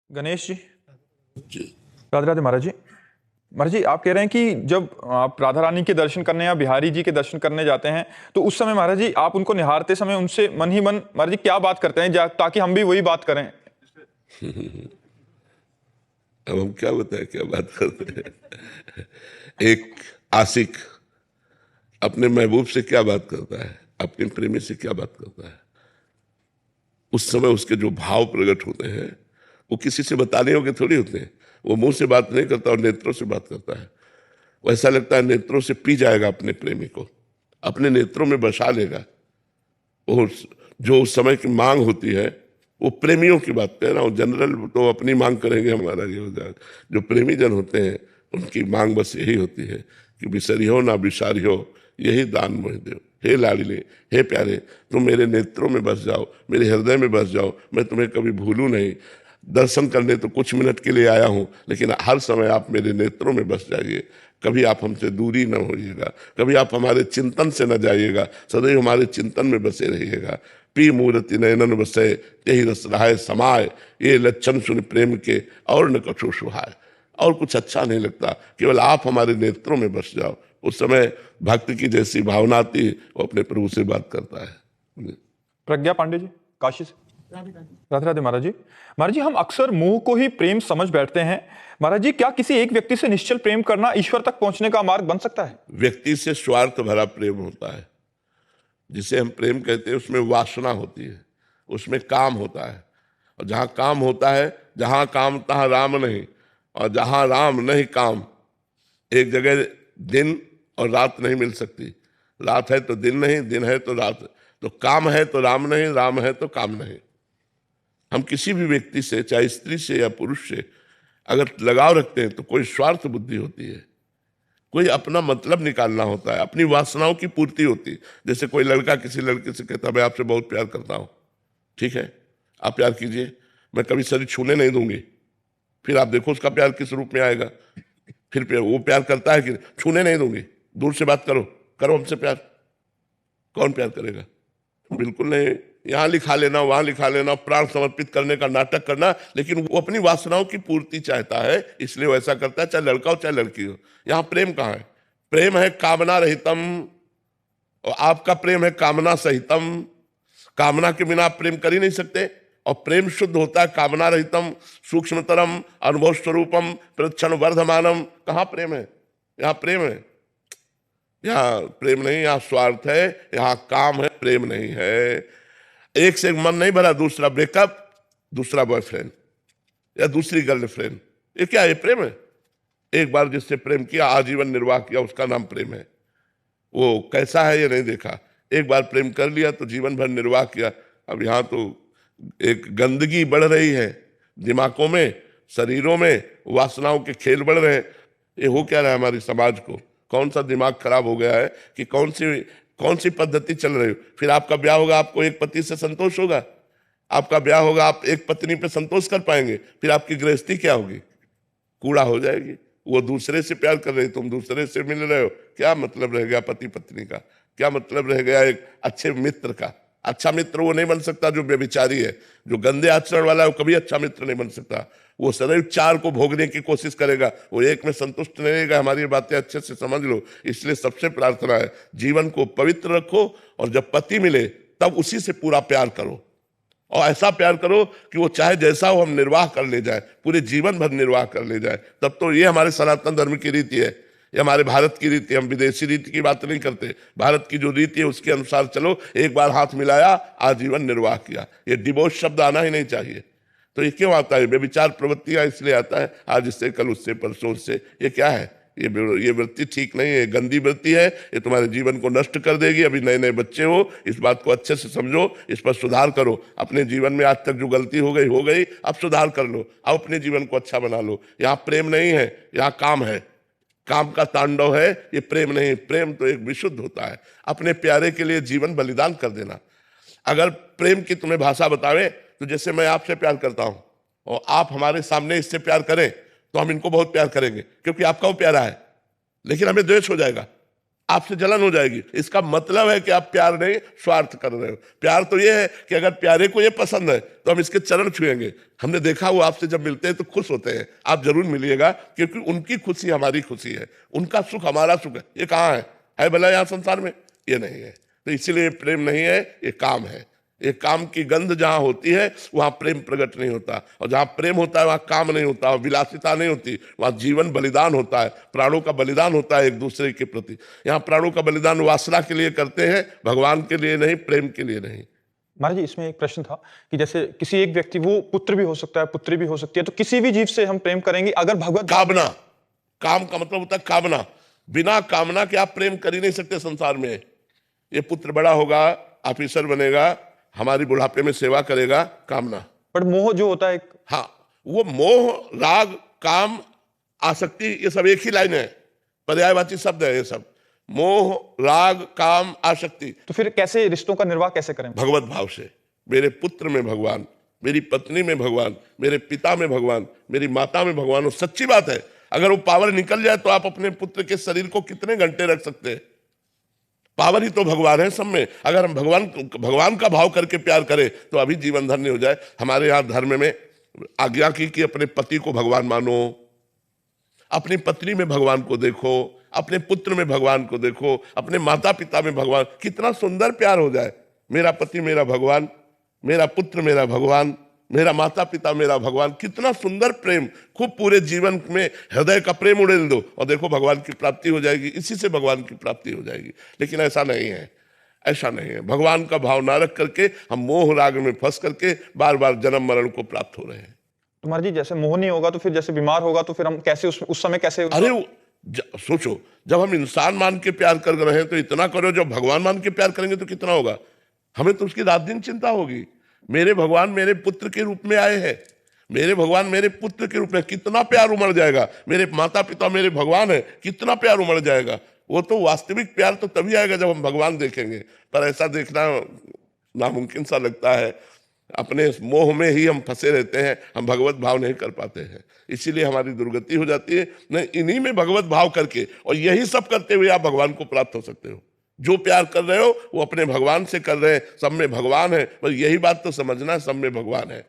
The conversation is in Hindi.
गणेश जी, जी। राधे राधे महाराज जी। महाराज जी, आप कह रहे हैं कि जब आप राधा रानी के दर्शन करने या बिहारी जी के दर्शन करने जाते हैं तो उस समय महाराज जी आप उनको निहारते समय उनसे मन ही मन महाराज जी क्या बात करते हैं ताकि हम भी वही बात करें। अब हम क्या बताएं, क्या बात करते हैं। एक आशिक अपने महबूब से क्या बात करता है, अपने प्रेमी से क्या बात करता है, उस समय उसके जो भाव प्रकट होते हैं वो किसी से बताने योग्य थोड़ी होते हैं। वो मुंह से बात नहीं करता और नेत्रों से बात करता है। वो ऐसा लगता है नेत्रों से पी जाएगा अपने प्रेमी को, अपने नेत्रों में बसा लेगा। वो जो उस समय की मांग होती है, वो प्रेमियों की बात कह रहा हूँ, जनरल तो अपनी मांग करेंगे हमारा ये हो जाएगा। जो प्रेमी जन होते हैं उनकी मांग बस यही होती है कि बिसरियो ना बिसारियो, यही दान मोह दो। हे लाडले, हे प्यारे, तुम मेरे नेत्रों में बस जाओ, मेरे हृदय में बस जाओ, मैं तुम्हें कभी भूलूं नहीं। दर्शन करने तो कुछ मिनट के लिए आया हूं, लेकिन हर समय आप मेरे नेत्रों में बस जाइए। कभी आप हमसे दूरी न होइएगा, कभी आप हमारे चिंतन से न जाइएगा, सदैव हमारे चिंतन में बसे रहिएगा। पी मूर्ति नयनन बसे, यही रस रहाय समाय, ये लक्षण सुन प्रेम के और न कछो सुहाय। और कुछ अच्छा नहीं लगता, केवल आप हमारे नेत्रों में बस जाओ। उस समय भक्ति की जैसी भावना आती, वो अपने प्रभु से बात करता है। प्रज्ञा पांडे जी, काशी से। राधे राधे महाराज जी। महाराज जी, हम अक्सर मोह को ही प्रेम समझ बैठते हैं। महाराज जी, क्या किसी एक व्यक्ति से निश्चल प्रेम करना ईश्वर तक पहुंचने का मार्ग बन सकता है? व्यक्ति से स्वार्थ भरा प्रेम होता है, जिसे हम प्रेम कहते हैं, उसमें वासना होती है, उसमें काम होता है। और जहां काम होता है, जहां काम तहां राम नहीं, और जहां राम नहीं काम। एक जगह दिन और रात नहीं मिल सकती, रात है तो दिन नहीं, दिन है तो रात। तो काम है तो राम नहीं, राम है तो काम नहीं। हम किसी भी व्यक्ति से, चाहे स्त्री से या पुरुष से, अगर लगाव रखते हैं तो कोई स्वार्थ बुद्धि होती है, कोई अपना मतलब निकालना होता है, अपनी वासनाओं की पूर्ति होती है। जैसे कोई लड़का किसी लड़के से कहता है मैं आपसे बहुत प्यार करता हूं, ठीक है, आप प्यार कीजिए, मैं कभी शरीर छूने नहीं दूंगी। फिर आप देखो उसका प्यार किस रूप में आएगा। फिर वो प्यार करता है कि छूने नहीं दूंगी, दूर से बात करो, करो हमसे प्यार। कौन प्यार करेगा? बिल्कुल नहीं। यहां लिखा लेना, वहां लिखा लेना, प्राण समर्पित करने का नाटक करना, लेकिन वो अपनी वासनाओं की पूर्ति चाहता है, इसलिए वो ऐसा करता है, चाहे लड़का हो चाहे लड़की हो। यहां प्रेम कहाँ है? प्रेम है कामना रहितम, और आपका प्रेम है कामना सहितम। कामना के बिना आप प्रेम कर ही नहीं सकते। और प्रेम शुद्ध होता है कामना रहितम, सूक्ष्मतरम, अनुभव स्वरूपम, प्रक्षण वर्धमानम। कहाँ प्रेम है? यहाँ प्रेम है, यहाँ प्रेम नहीं, यहाँ स्वार्थ है, यहाँ काम है, प्रेम नहीं है। एक से एक मन नहीं भरा, दूसरा ब्रेकअप, दूसरा बॉयफ्रेंड या दूसरी गर्लफ्रेंड, ये क्या है? प्रेम है? एक बार जिससे प्रेम किया, आजीवन निर्वाह किया, उसका नाम प्रेम है। वो कैसा है ये नहीं देखा, एक बार प्रेम कर लिया तो जीवन भर निर्वाह किया। अब यहाँ तो एक गंदगी बढ़ रही है, दिमागों में, शरीरों में वासनाओं के खेल बढ़ रहे हैं। ये हो क्या रहा है हमारे समाज को? कौन सा दिमाग खराब हो गया है कि कौन सी पद्धति चल रही हो? फिर आपका ब्याह होगा, आपको एक पति से संतोष होगा? आपका ब्याह होगा, आप एक पत्नी पे संतोष कर पाएंगे? फिर आपकी गृहस्थी क्या होगी? कूड़ा हो जाएगी। वो दूसरे से प्यार कर रही, तुम दूसरे से मिल रहे हो, क्या मतलब रह गया पति पत्नी का? क्या मतलब रह गया एक अच्छे मित्र का? अच्छा मित्र वो नहीं बन सकता जो व्यभिचारी है, जो गंदे आचरण वाला है, वो कभी अच्छा मित्र नहीं बन सकता। वो सदैव चार को भोगने की कोशिश करेगा, वो एक में संतुष्ट नहीं रहेगा। हमारी बातें अच्छे से समझ लो। इसलिए सबसे प्रार्थना है, जीवन को पवित्र रखो, और जब पति मिले तब उसी से पूरा प्यार करो, और ऐसा प्यार करो कि वो चाहे जैसा हो हम निर्वाह कर ले जाए, पूरे जीवन भर निर्वाह कर ले जाए। तब तो ये हमारे सनातन धर्म की रीति है, ये हमारे भारत की रीति है। हम विदेशी रीति की बात नहीं करते, भारत की जो रीति है उसके अनुसार चलो। एक बार हाथ मिलाया, आजीवन निर्वाह किया। ये डिवोर्स शब्द आना ही नहीं चाहिए। तो ये क्यों आता है? व्यभिचार प्रवृत्तियां इसलिए आता है, आज इससे, कल उससे, परसों उससे। ये क्या है? ये वृत्ति ठीक नहीं है, गंदी वृत्ति है। ये तुम्हारे जीवन को नष्ट कर देगी। अभी नए नए बच्चे हो, इस बात को अच्छे से समझो, इस पर सुधार करो। अपने जीवन में आज तक जो गलती हो गई, अब सुधार कर लो, अब अपने जीवन को अच्छा बना लो। यहाँ प्रेम नहीं है, यहाँ काम है, काम का तांडव है, ये प्रेम नहीं। प्रेम तो एक विशुद्ध होता है, अपने प्यारे के लिए जीवन बलिदान कर देना। अगर प्रेम की तुम्हें भाषा बतावे, तो जैसे मैं आपसे प्यार करता हूं और आप हमारे सामने इससे प्यार करें, तो हम इनको बहुत प्यार करेंगे क्योंकि आपका वो प्यारा है, लेकिन हमें द्वेष हो जाएगा। आपसे जलन हो जाएगी। इसका मतलब है कि आप प्यार नहीं, स्वार्थ कर रहे हो। प्यार तो ये है कि अगर प्यारे को ये पसंद है तो हम इसके चरण छुएंगे। हमने देखा वो आपसे जब मिलते हैं तो खुश होते हैं। आप जरूर मिलिएगा, क्योंकि उनकी खुशी हमारी खुशी है, उनका सुख हमारा सुख है। ये कहाँ है भला यहाँ संसार में? ये नहीं है। तो इसीलिए प्रेम नहीं है, ये काम है। ये काम की गंध जहां होती है वहां प्रेम प्रकट नहीं होता, और जहां प्रेम होता है वहां काम नहीं होता, विलासिता नहीं होती, वहां जीवन बलिदान होता है, प्राणों का बलिदान होता है एक दूसरे के प्रति। यहाँ प्राणों का बलिदान वासना के लिए करते हैं, भगवान के लिए नहीं, प्रेम के लिए नहीं। महाराज जी, इसमें एक प्रश्न था कि जैसे किसी एक व्यक्ति, वो पुत्र भी हो सकता है, पुत्री भी हो सकती है, तो किसी भी जीव से हम प्रेम करेंगे अगर भगवत कामना, काम का मतलब होता है कामना। बिना कामना के आप प्रेम कर ही नहीं सकते संसार में। ये पुत्र बड़ा होगा, ऑफिसर बनेगा, हमारी बुढ़ापे में सेवा करेगा, कामना। बट मोह जो होता है, हाँ, वो मोह, राग, काम, आसक्ति, ये सब एक ही लाइन है, पर्यायवाची शब्द है ये सब। मोह, राग, काम, आसक्ति। तो फिर कैसे रिश्तों का निर्वाह कैसे करें? भगवत भाव से। मेरे पुत्र में भगवान, मेरी पत्नी में भगवान, मेरे पिता में भगवान, मेरी माता में भगवान। वो सच्ची बात है। अगर वो पावर निकल जाए तो आप अपने पुत्र के शरीर को कितने घंटे रख सकते हैं? पावर ही तो भगवान है सब में। अगर हम भगवान का भाव करके प्यार करें तो अभी जीवन धन्य हो जाए। हमारे यहाँ धर्म में आज्ञा की कि अपने पति को भगवान मानो, अपनी पत्नी में भगवान को देखो, अपने पुत्र में भगवान को देखो, अपने माता पिता में भगवान। कितना सुंदर प्यार हो जाए। मेरा पति मेरा भगवान, मेरा पुत्र मेरा भगवान, मेरा माता पिता मेरा भगवान। कितना सुंदर प्रेम। खूब पूरे जीवन में हृदय का प्रेम उड़ेल दो और देखो भगवान की प्राप्ति हो जाएगी। इसी से भगवान की प्राप्ति हो जाएगी। लेकिन ऐसा नहीं है, ऐसा नहीं है। भगवान का भाव ना रख करके हम मोह राग में फंस करके बार बार जन्म मरण को प्राप्त हो रहे हैं। तुम्हारा जी, जैसे मोह नहीं होगा तो फिर जैसे बीमार होगा तो फिर हम कैसे उस समय कैसे? अरे सोचो, जब हम इंसान मान के प्यार कर रहे हैं तो इतना करो, जब भगवान मान के प्यार करेंगे तो कितना होगा। हमें तो उसकी रात दिन चिंता होगी। मेरे भगवान मेरे पुत्र के रूप में आए हैं, मेरे भगवान मेरे पुत्र के रूप में, कितना प्यार उमड़ जाएगा। मेरे माता पिता मेरे भगवान है, कितना प्यार उमड़ जाएगा। वो तो वास्तविक प्यार तो तभी आएगा जब हम भगवान देखेंगे। पर ऐसा देखना नामुमकिन सा लगता है। अपने मोह में ही हम फंसे रहते हैं, हम भगवत भाव नहीं कर पाते हैं, इसीलिए हमारी दुर्गति हो जाती है। नहीं, इन्हीं में भगवत भाव करके और यही सब करते हुए आप भगवान को प्राप्त हो सकते हो। जो प्यार कर रहे हो वो अपने भगवान से कर रहे हैं। सब में भगवान है, बस यही बात तो समझना है, सब में भगवान है।